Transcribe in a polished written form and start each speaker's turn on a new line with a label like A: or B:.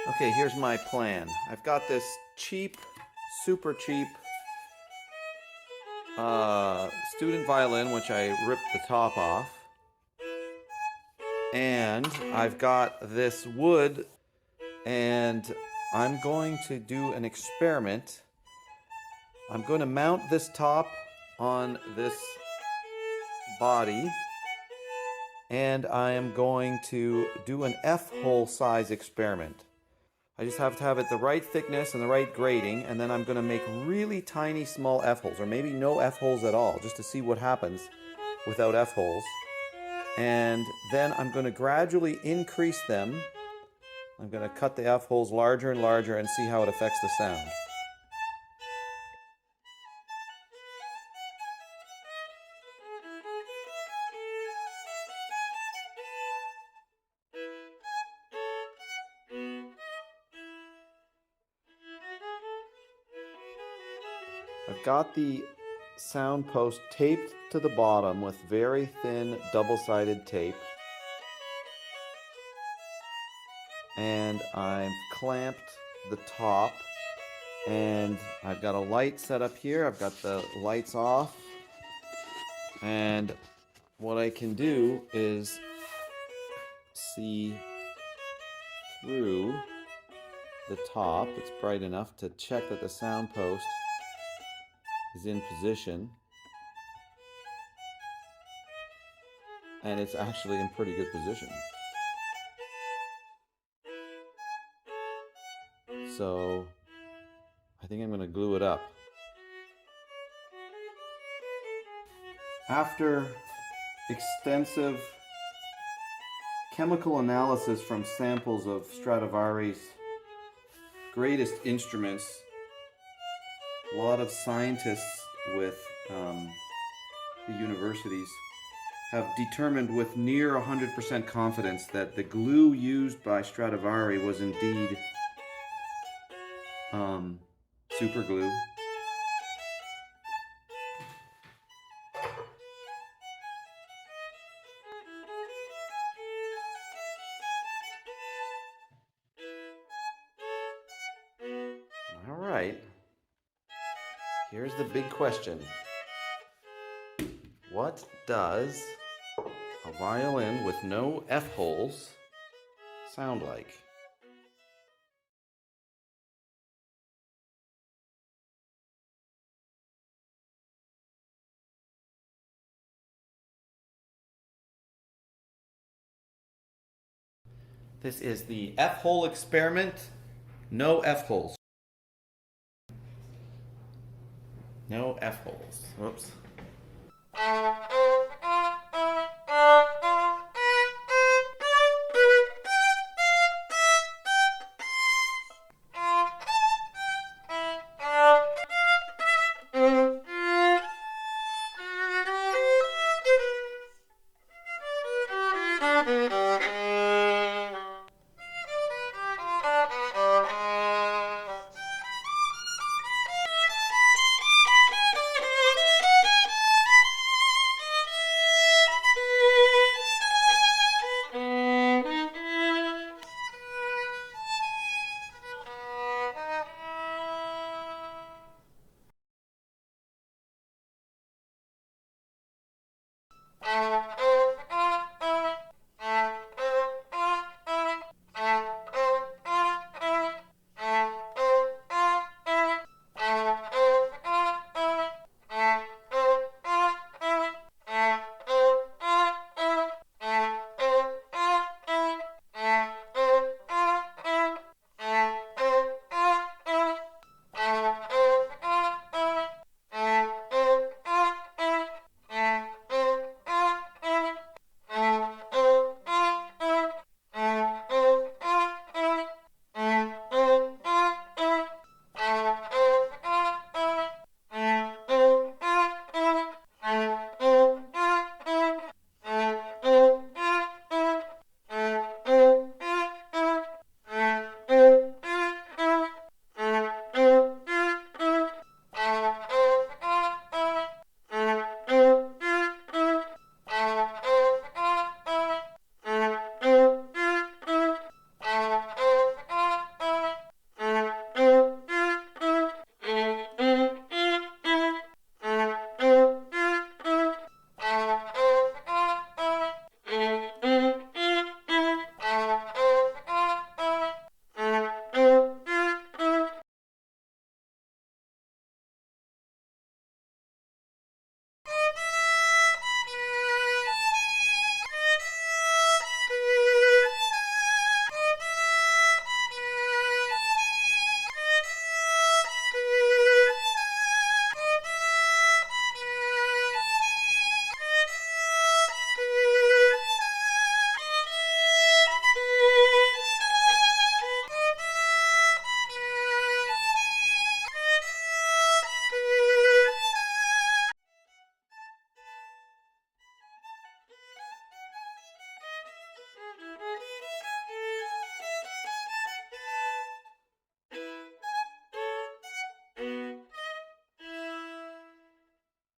A: Okay, here's my plan. I've got this cheap, super cheap student violin, which I ripped the top off. And I've got this wood, and I'm going to do an experiment. I'm going to mount this top on this body, and I am going to do an F-hole size experiment. I just have to have it the right thickness and the right grading, and then I'm going to make really tiny small F-holes, or maybe no F-holes at all, just to see what happens without F-holes. And then I'm going to gradually increase them. I'm going to cut the F-holes larger and larger and see how it affects the sound. I've got the sound post taped to the bottom with very thin double-sided tape. And I've clamped the top, and I've got a light set up here. I've got the lights off, and what I can do is see through the top. It's bright enough to check that the sound post is in position, and it's actually in pretty good position. So I think I'm going to glue it up. After extensive chemical analysis from samples of Stradivari's greatest instruments, a lot of scientists with the universities have determined with near 100% confidence that the glue used by Stradivari was indeed super glue. All right, here's the big question. What does a violin with no F-holes sound like? This is the F-hole experiment. No F-holes. No F-holes. Whoops.